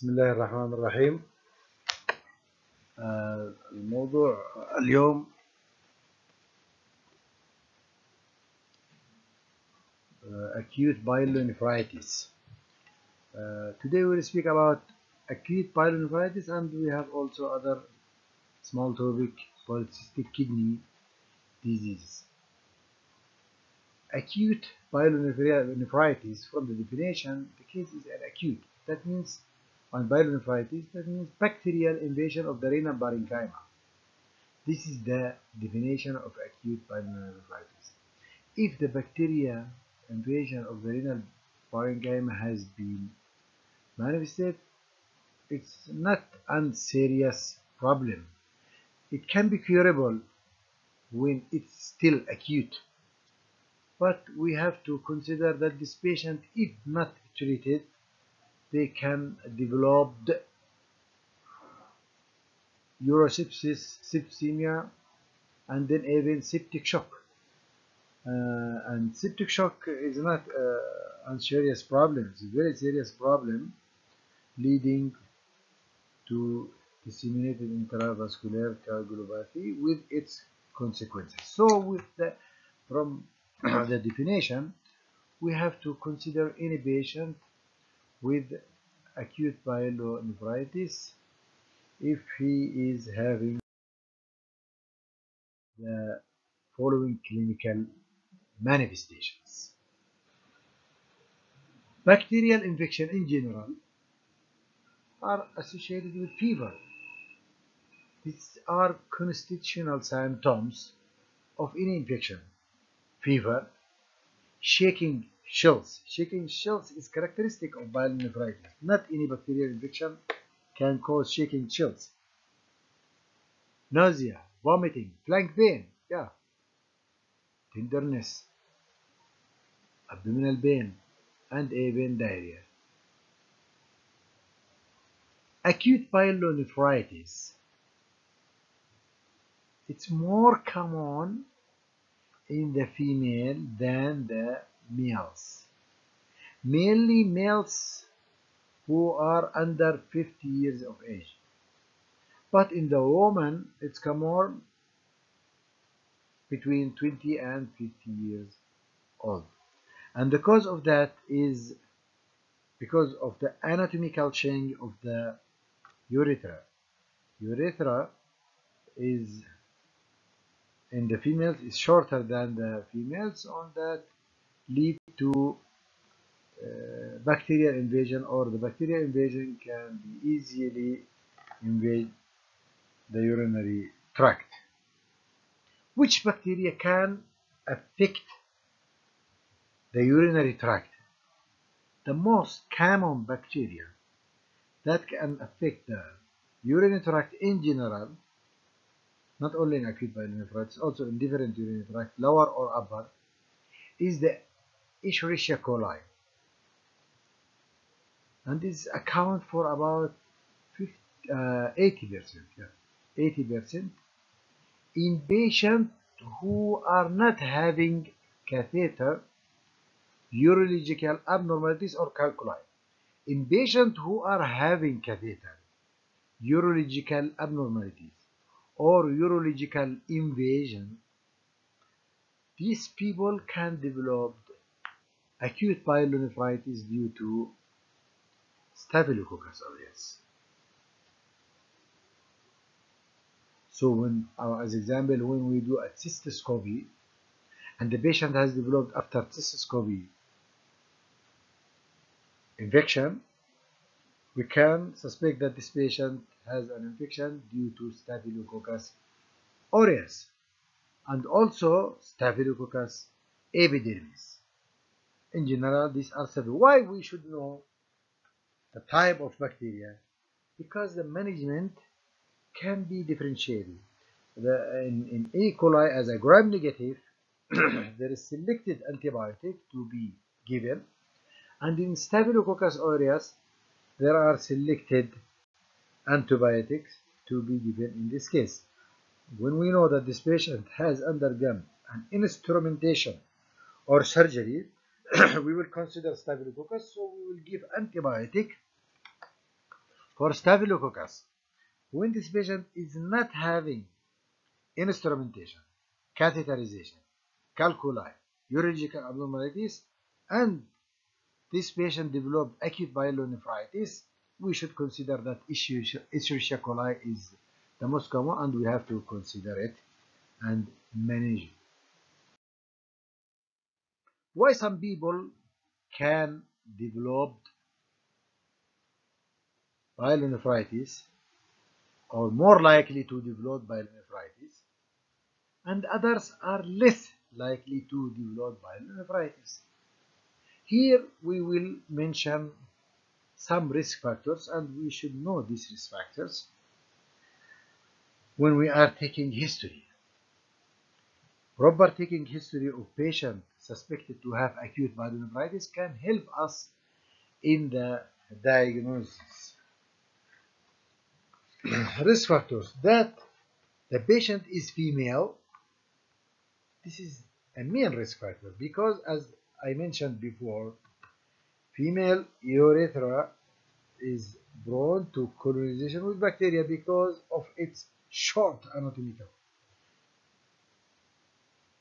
بسم الله الرحمن الرحيم. الموضوع اليوم acute pyelonephritis. Today we will speak about acute pyelonephritis, and we have also other small topic, polycystic kidney disease. Acute pyelonephritis, from the definition, the case is an acute. That means on pyelonephritis, that means bacterial invasion of the renal parenchyma. This is the definition of acute pyelonephritis. If the bacteria invasion of the renal parenchyma has been manifested, it's not a serious problem. It can be curable when it's still acute. But we have to consider that this patient, if not treated, they can develop urosepsis, sepsemia, and then even septic shock. And septic shock is not a serious problem. It's a very serious problem, leading to disseminated intravascular coagulopathy with its consequences. So, from the definition, we have to consider any patient with acute pyelonephritis if he is having the following clinical manifestations. Bacterial infection in general are associated with fever. These are constitutional symptoms of any infection. Fever, shaking chills. Shaking chills is characteristic of pyelonephritis. Not any bacterial infection can cause shaking chills. Nausea, vomiting, flank pain, tenderness, abdominal pain, and even diarrhea. Acute pyelonephritis, it's more common in the female than the males. Mainly males who are under 50 years of age. But in the woman, it's common between 20 and 50 years old. And the cause of that is because of the anatomical change of the urethra. Urethra is in the females is shorter than the females, on that lead to bacterial invasion, or the bacterial invasion can be easily invade the urinary tract. Which bacteria can affect the urinary tract? The most common bacteria that can affect the urinary tract in general, not only in acute pyelonephritis, also in different urinary tract, lower or upper, is the Escherichia coli. And this account for about 80%. 80% in patients who are not having catheter, urological abnormalities, or calculi. In patients who are having catheter, urological abnormalities, or urological invasion, these people can develop acute pyelonephritis due to Staphylococcus aureus. So as example, when we do a cystoscopy and the patient has developed after cystoscopy infection, we can suspect that this patient has an infection due to Staphylococcus aureus and also Staphylococcus epidermis. In general, these are several. Why we should know the type of bacteria? Because the management can be differentiated. In E. coli, as a gram-negative, there is selected antibiotic to be given, and in Staphylococcus aureus, there are selected antibiotics to be given in this case. When we know that this patient has undergone an instrumentation or surgery, we will consider Staphylococcus, so we will give antibiotic For Staphylococcus, when this patient is not having instrumentation, catheterization, calculi, urological abnormalities, and this patient developed acute pyelonephritis, we should consider that Escherichia coli is the most common, and we have to consider it and manage it. Why some people can develop pyelonephritis or more likely to develop pyelonephritis, and others are less likely to develop pyelonephritis. Here we will mention some risk factors, and we should know these risk factors when we are taking history. Proper taking history of patient suspected to have acute pyelonephritis can help us in the diagnosis. Risk factors: that the patient is female. This is a main risk factor because, as I mentioned before, female urethra is prone to colonization with bacteria because of its short anatomical.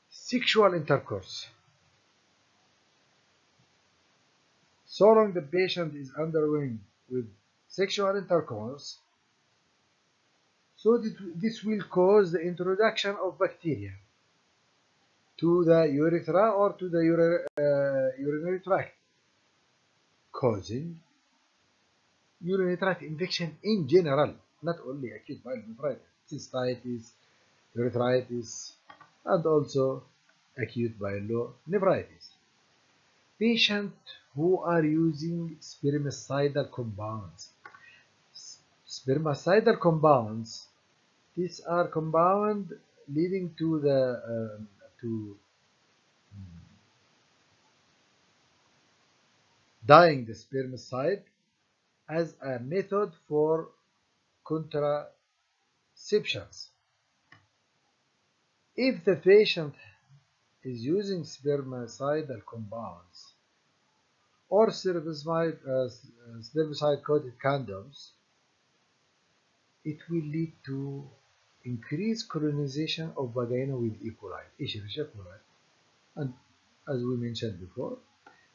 Sexual intercourse. So long the patient is undergoing with sexual intercourse, so this will cause the introduction of bacteria to the urethra or to the urinary tract, causing urinary tract infection in general, not only acute pyelonephritis, cystitis, urethritis, and also acute pyelonephritis. Patients who are using spermicidal compounds. Spermicidal compounds, these are compounds leading to the dyeing the spermicide as a method for contraceptions. If the patient is using spermicidal compounds or spermicide-coated condoms, it will lead to increased colonization of vagina with E. coli, Escherichia coli. And as we mentioned before,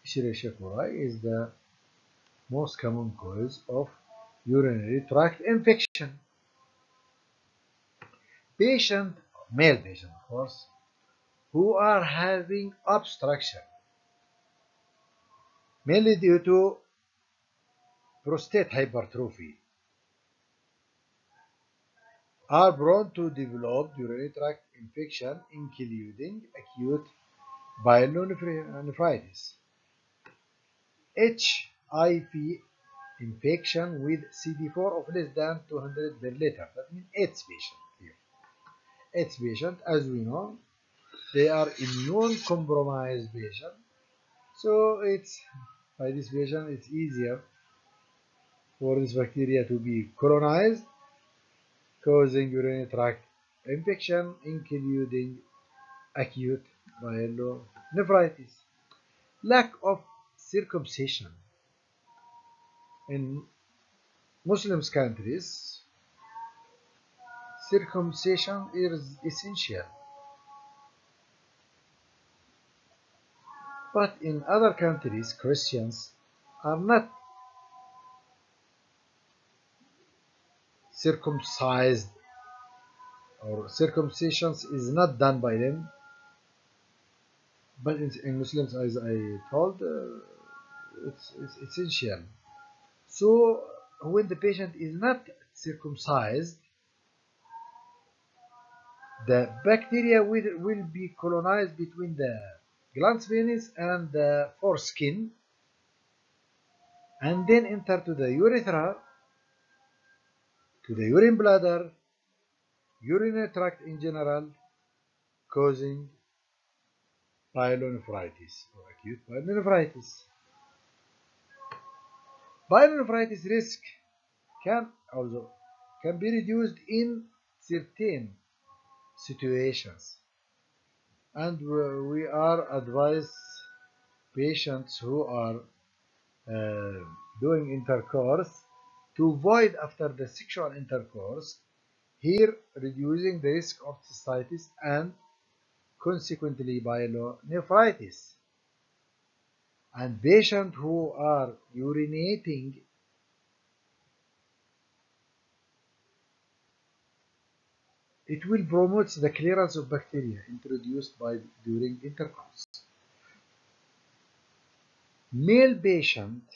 Escherichia coli is the most common cause of urinary tract infection. Male patient of course, who are having obstruction, mainly due to prostate hypertrophy, are prone to develop urinary tract infection, including acute pyelonephritis, HIV infection with CD4 of less than 200 per liter. That means AIDS patient here. AIDS patient, as we know, they are immune compromised patient, so by this patient it's easier for this bacteria to be colonized, causing urinary tract infection, including acute pyelonephritis. Lack of circumcision. In Muslim countries, circumcision is essential, but in other countries, Christians are not circumcised, or circumcisions is not done by them. But in Muslims, as I told, it's essential. So when the patient is not circumcised, the bacteria will be colonized between the glans penis and the foreskin, and then enter to the urethra, to the urine bladder, urinary tract in general, causing pyelonephritis or acute pyelonephritis. Pyelonephritis risk can be reduced in certain situations, and we are advised patients who are doing intercourse to void after the sexual intercourse, here reducing the risk of cystitis and consequently pyelonephritis. And patients who are urinating it will promote the clearance of bacteria introduced during intercourse. Male patients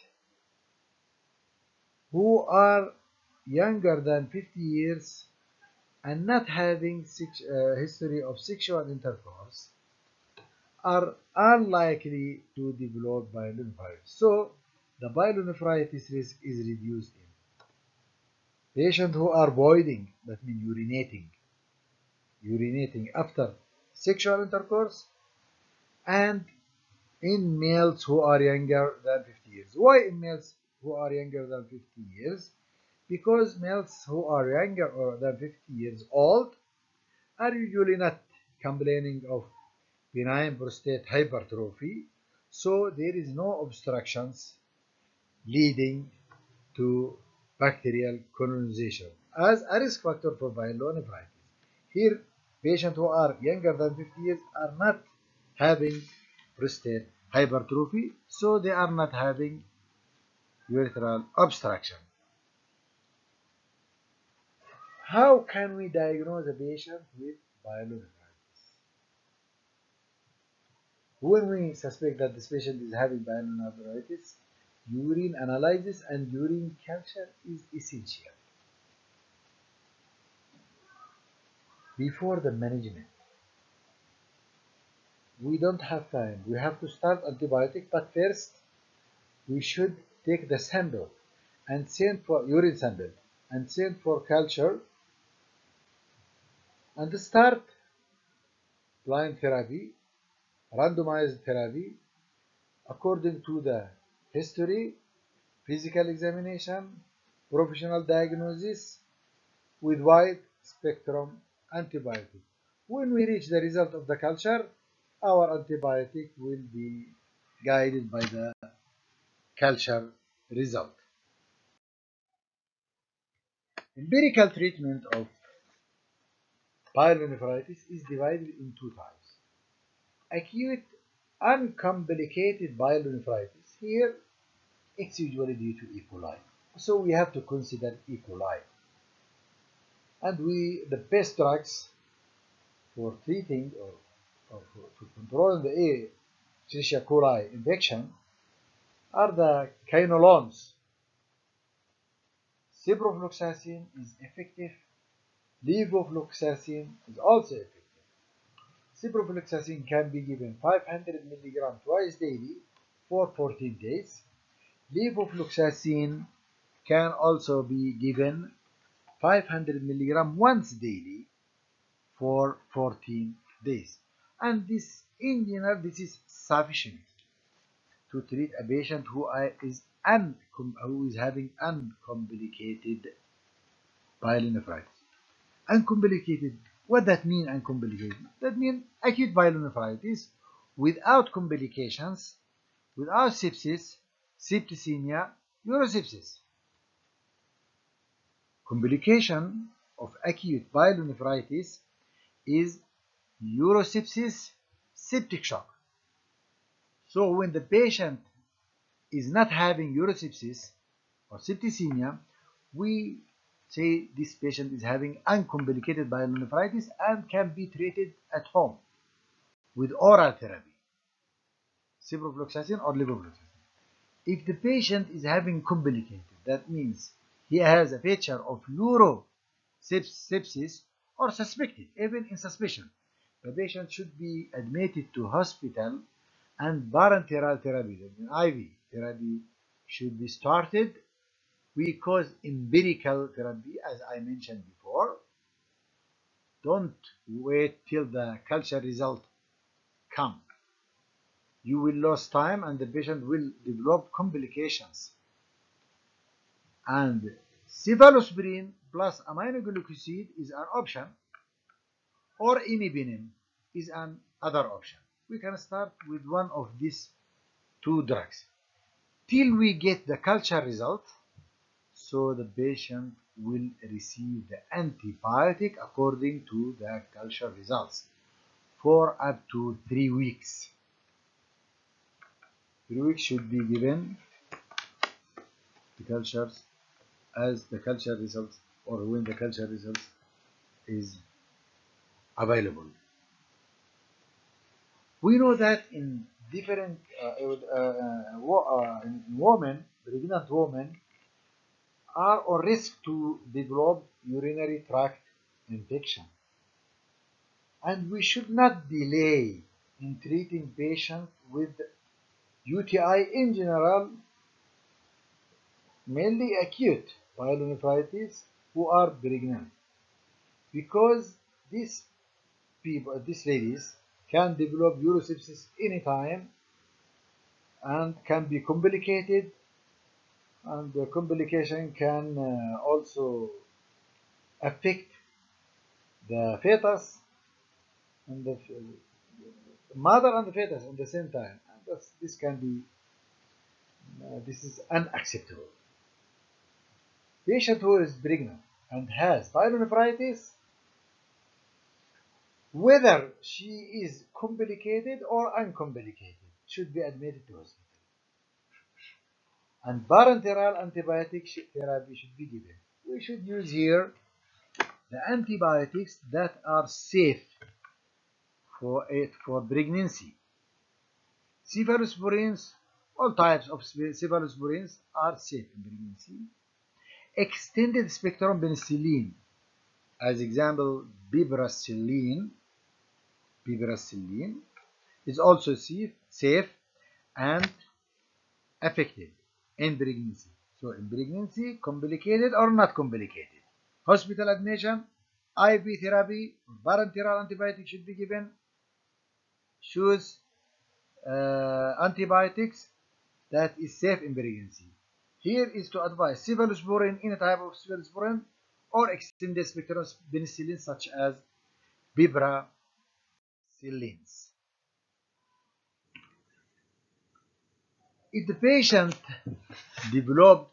who are younger than 50 years and not having history of sexual intercourse are unlikely to develop pyelonephritis. So, the pyelonephritis risk is reduced in patients who are voiding, that means urinating after sexual intercourse, and in males who are younger than 50 years. Why in males who are younger than 50 years? Because males who are younger than 50 years old are usually not complaining of benign prostate hypertrophy, so there is no obstructions leading to bacterial colonization as a risk factor for pyelonephritis. Here, patients who are younger than 50 years are not having prostate hypertrophy, so they are not having urethral obstruction. How can we diagnose a patient with pyelonephritis? When we suspect that this patient is having pyelonephritis, urine analysis and urine culture is essential. Before the management, we don't have time. We have to start antibiotic, but first we should take the sample and send for urine sample and send for culture and start blind therapy, randomized therapy according to the history, physical examination, professional diagnosis with wide spectrum antibiotic. When we reach the result of the culture, our antibiotic will be guided by the culture result. Empirical treatment of pyelonephritis is divided in two types. Acute uncomplicated pyelonephritis. Here, it's usually due to E. coli. So we have to consider E. coli. And the best drugs for treating or for controlling the Escherichia coli infection are the quinolones. Ciprofloxacin is effective. Levofloxacin is also effective. Ciprofloxacin can be given 500 mg twice daily for 14 days. Levofloxacin can also be given 500 mg once daily for 14 days. And this, in general, this is sufficient to treat a patient who is having uncomplicated pyelonephritis. Uncomplicated, what that mean uncomplicated? That means acute pyelonephritis without complications, without sepsis, septicemia, urosepsis. Complication of acute pyelonephritis is urosepsis, septic shock. So when the patient is not having urosepsis or septicemia, we say this patient is having uncomplicated pyelonephritis and can be treated at home with oral therapy, ciprofloxacin or levofloxacin. If the patient is having complicated, that means he has a picture of urosepsis or suspected, even in suspicion, the patient should be admitted to hospital and parenteral therapy, IV therapy, should be started. We cause empirical therapy, as I mentioned before. Don't wait till the culture result come. You will lose time and the patient will develop complications. And cephalosporin plus aminoglycoside is an option, or imipenem is another option. We can start with one of these two drugs till we get the culture result. so the patient will receive the antibiotic according to the culture results for up to 3 weeks. 3 weeks should be given the cultures as the culture results, or when the culture results is available. We know that in different women, pregnant women, are on risk to develop urinary tract infection, and we should not delay in treating patients with UTI in general, mainly acute pyelonephritis, who are pregnant, because these ladies can develop urosepsis anytime and can be complicated, and the complication can also affect the fetus and the mother and the fetus at the same time. And this can be this is unacceptable. Patient who is pregnant and has pyelonephritis, whether she is complicated or uncomplicated, should be admitted to hospital. And parenteral antibiotic therapy should be given. We should use here the antibiotics that are safe for pregnancy. Cephalosporins, all types of cephalosporins are safe in pregnancy. Extended spectrum penicillin, as example, piperacillin is also safe and effective in pregnancy. So in pregnancy, complicated or not complicated, hospital admission, IV therapy, parenteral antibiotic should be given. Choose antibiotics that is safe in pregnancy. Here is to advise cephalosporin, any type of cephalosporin, or extended spectrum penicillin such as piperacillins. If the patient developed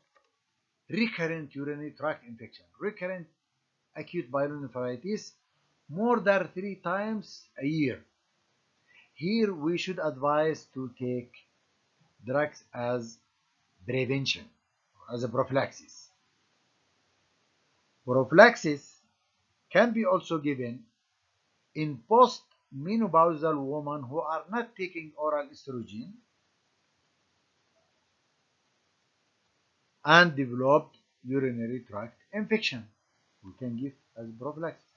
recurrent urinary tract infection, recurrent acute pyelonephritis, more than 3 times a year, here we should advise to take drugs as prevention, as a prophylaxis. Prophylaxis can be also given in post-menopausal women who are not taking oral estrogen and developed urinary tract infection. We can give as prophylaxis.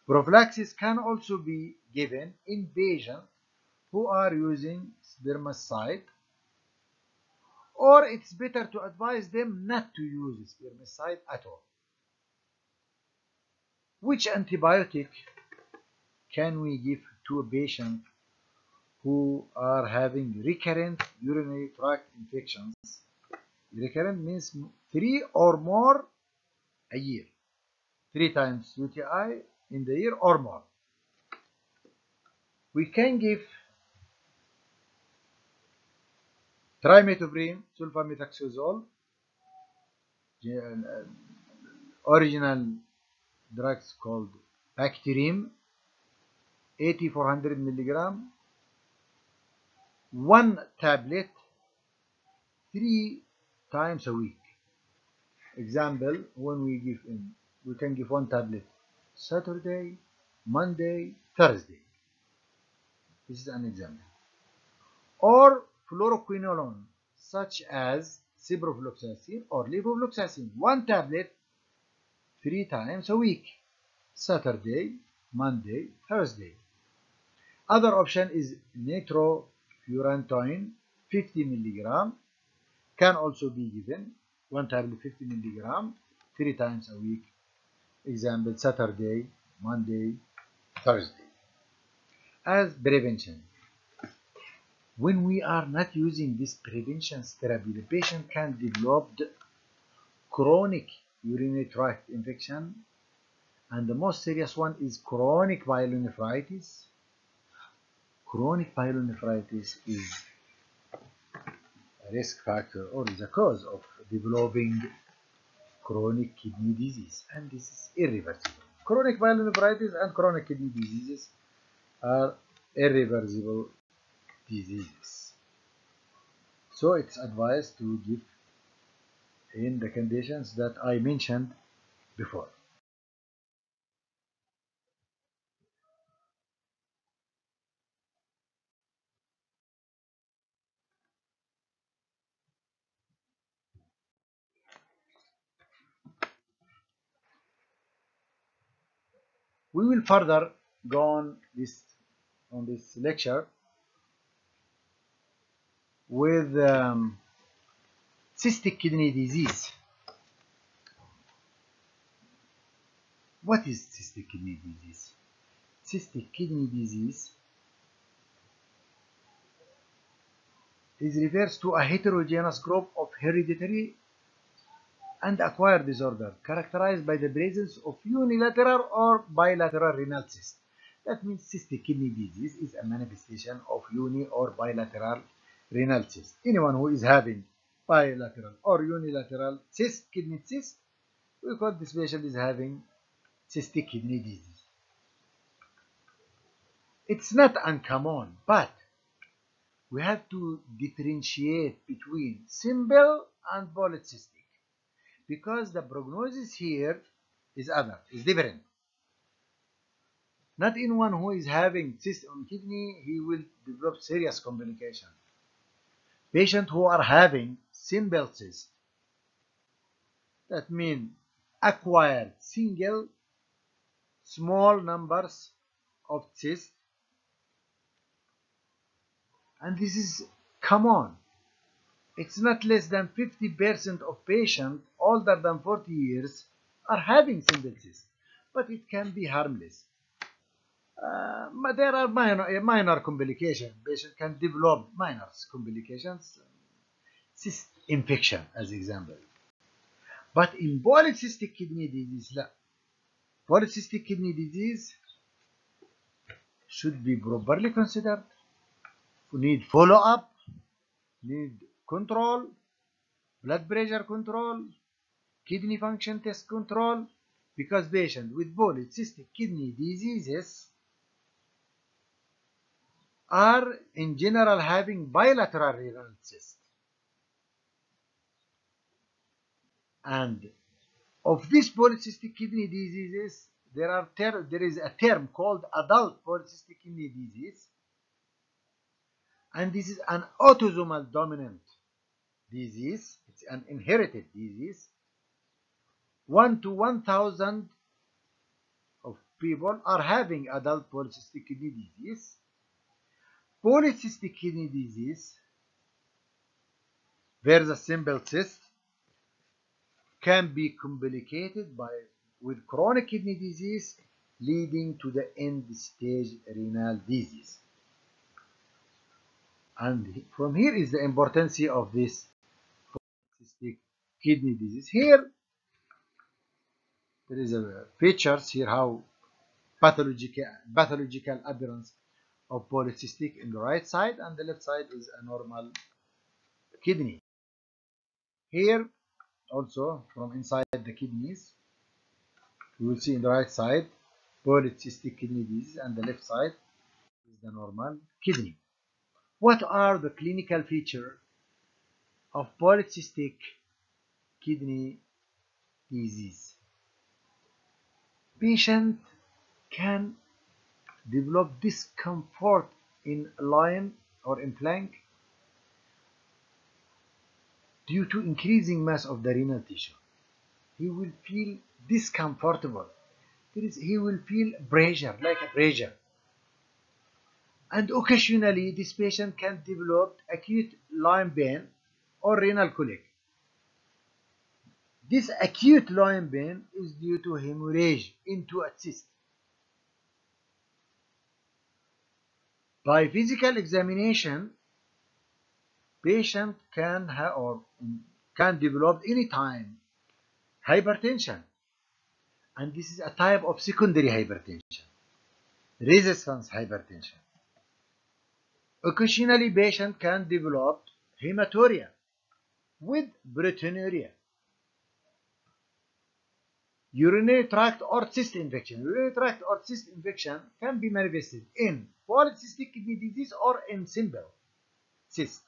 Prophylaxis can also be given in patients who are using spermicide, or it's better to advise them not to use spermicide at all. Which antibiotic can we give to a patient who are having recurrent urinary tract infections? Recurrent means 3 or more a year, 3 times UTI in the year or more. We can give trimethoprim, sulfamethoxazole, original drugs called Bactrim, 80-400 milligram, 1 tablet 3 times a week. Example, when we give in, we can give 1 tablet Saturday, Monday, Thursday. This is an example. Or fluoroquinolone, such as ciprofloxacin or levofloxacin, 1 tablet 3 times a week, Saturday, Monday, Thursday. Other option is nitrofurantoin, 50 milligram, can also be given, 1 tablet 50 milligram, 3 times a week. Example, Saturday, Monday, Thursday. As prevention, when we are not using this prevention therapy, the patient can develop chronic urinary tract infection, and the most serious one is chronic pyelonephritis. Chronic pyelonephritis is a risk factor or is a cause of developing chronic kidney disease, and this is irreversible. Chronic pyelonephritis and chronic kidney diseases are irreversible diseases. So it's advised to give in the conditions that I mentioned before. We will further go on this lecture with cystic kidney disease. What is cystic kidney disease? Cystic kidney disease refers to a heterogeneous group of hereditary and acquired disorder characterized by the presence of unilateral or bilateral renal cyst. That means cystic kidney disease is a manifestation of uni or bilateral renal cyst. Anyone who is having bilateral or unilateral cyst, kidney cyst, we call this patient is having cystic kidney disease. It's not uncommon, but we have to differentiate between simple and polycystic, because the prognosis here is different. Not in one who is having cyst on kidney, he will develop serious complication. Patients who are having simple cyst, that means acquired single small numbers of cysts, and this is common. It's not less than 50% of patients older than 40 years are having simple cysts, but it can be harmless. But there are minor complications. Patient can develop minor complications, cyst infection as example. But in polycystic kidney disease, polycystic kidney disease should be properly considered. We need follow-up, need control, blood pressure control, kidney function test control, because patients with polycystic kidney diseases are in general having bilateral renal cyst. And of these polycystic kidney diseases, there is a term called adult polycystic kidney disease, and this is an autosomal dominant disease. It's an inherited disease. 1 to 1,000 of people are having adult polycystic kidney disease. Polycystic kidney disease versus simple cyst can be complicated with chronic kidney disease leading to the end-stage renal disease. And from here is the importance of this polycystic kidney disease. Here there is a features here how pathological appearance of polycystic in the right side, and the left side is a normal kidney. Here also from inside the kidneys we will see in the right side polycystic kidney disease, and the left side is the normal kidney. What are the clinical features of polycystic kidney disease? Patient can develop discomfort in line or in flank due to increasing mass of the renal tissue. He will feel discomfortable. He will feel pressure, like a pressure. And occasionally this patient can develop acute line pain or renal colic. This acute line pain is due to hemorrhage into a cyst. By physical examination, patient can develop anytime hypertension, and this is a type of secondary hypertension, resistance hypertension. Occasionally, patient can develop hematuria with proteinuria. Urinary tract or cyst infection. Urinary tract or cyst infection can be manifested in polycystic kidney disease or in simple cyst.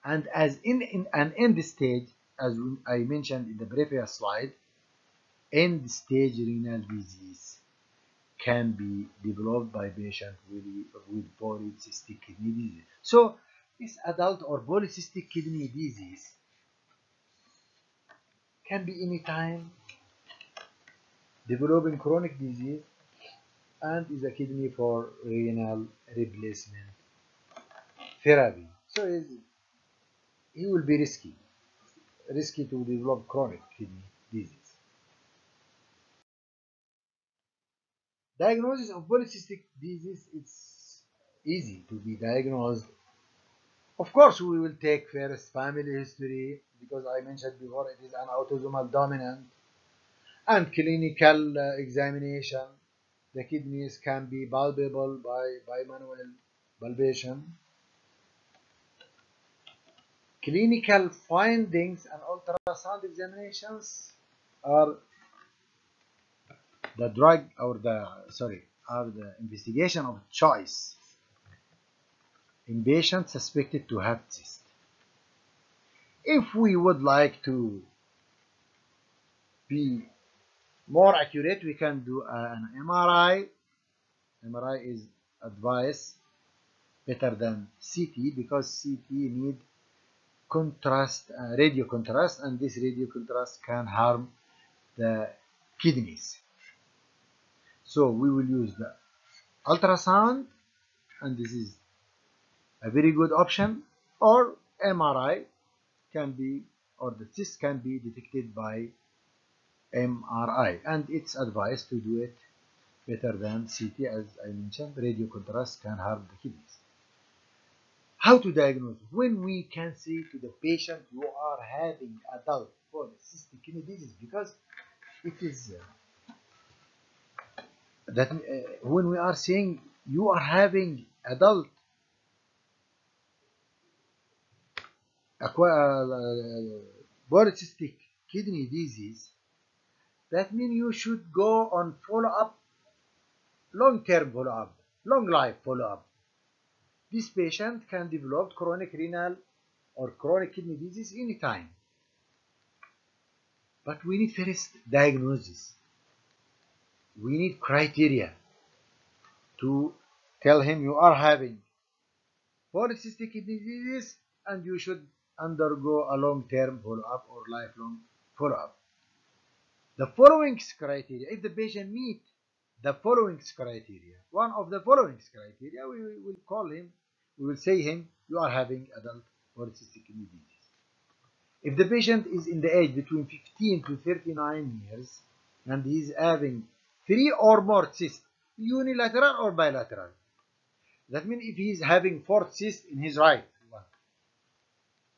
And as in an end stage, as I mentioned in the previous slide, end stage renal disease can be developed by patient with polycystic kidney disease. So this adult or polycystic kidney disease can be any time developing chronic disease and is a kidney for renal replacement therapy. So he will be risky to develop chronic kidney disease. Diagnosis of polycystic disease is easy to be diagnosed. Of course, we will take first family history because I mentioned before it is an autosomal dominant, and clinical examination. The kidneys can be palpable by manual palpation. Clinical findings and ultrasound examinations are the investigation of choice in patients suspected to have cyst. If we would like to be more accurate, we can do an MRI. MRI is advised better than CT because CT need contrast, radio contrast, and this radio contrast can harm the kidneys. So we will use the ultrasound, and this is a very good option, or MRI can be, or the cyst can be detected by MRI, and it's advised to do it better than CT. As I mentioned, radio contrast can harm the kidneys. How to diagnose? When we can say to the patient you are having adult polycystic kidney disease, because it is that when we are saying you are having adult polycystic kidney disease, that means you should go on follow-up, long-term follow-up, long-life follow-up. This patient can develop chronic renal or chronic kidney disease anytime. But we need first diagnosis. We need criteria to tell him you are having polycystic kidney disease and you should undergo a long-term follow-up or lifelong follow-up. The following criteria, if the patient meets the following criteria, one of the following criteria, we will call him, we will say him, you are having adult polycystic kidney disease. If the patient is in the age between 15 to 39 years and he is having 3 or more cysts, unilateral or bilateral, that means if he is having 4 cysts in his right one,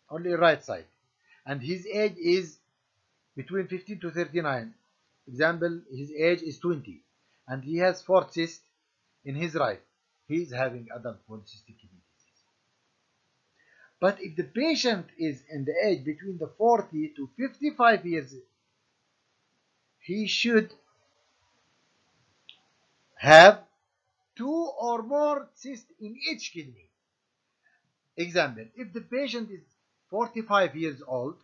only right side, and his age is between 15 to 39, example, his age is 20, and he has 4 cysts in his right, he is having adult polycystic kidney disease. But if the patient is in the age between the 40 to 55 years, he should have 2 or more cysts in each kidney. Example, if the patient is 45 years old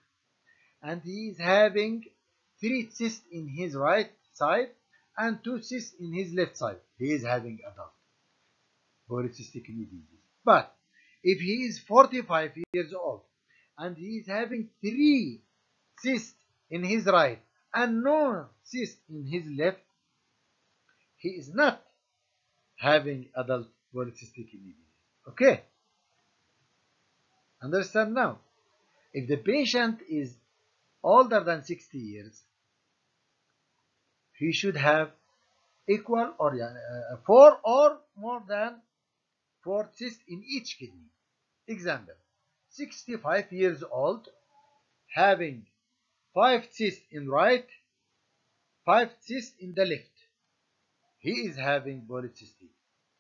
and he is having 3 cysts in his right side and 2 cysts in his left side, he is having adult polycystic kidney disease. But if he is 45 years old and he is having 3 cysts in his right and no cyst in his left, he is not having adult polycystic kidney disease. Okay? Understand now? If the patient is older than 60 years, he should have equal or 4 or more than 4 cysts in each kidney. Example, 65 years old, having 5 cysts in right, 5 cysts in the left. He is having polycystic.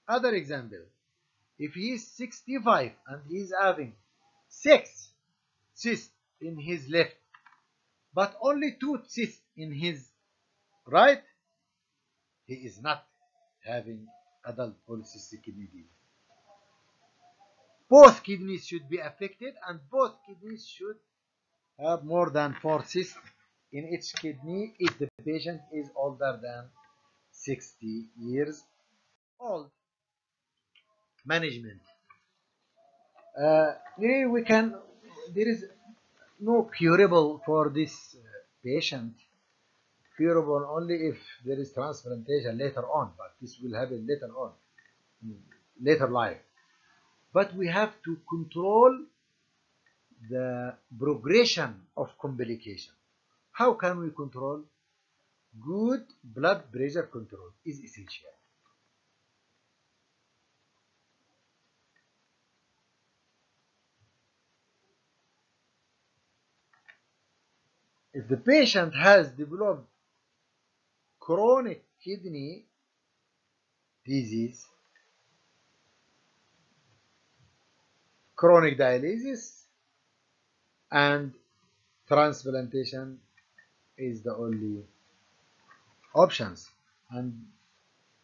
Other example, if he is 65 and he is having 6 cysts in his left, but only 2 cysts in his right, he is not having adult polycystic kidney disease. Both kidneys should be affected, and both kidneys should have more than 4 cysts in each kidney if the patient is older than 60 years old. Management. We can. There is no curable for this patient. Curable only if there is transplantation later on, but this will happen later on, later life. But we have to control the progression of complication. How can we control? Good blood pressure control is essential. If the patient has developed chronic kidney disease, chronic dialysis, and transplantation is the only options. And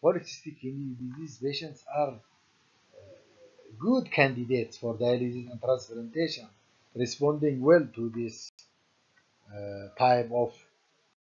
polycystic kidney disease patients are good candidates for dialysis and transplantation, responding well to this type of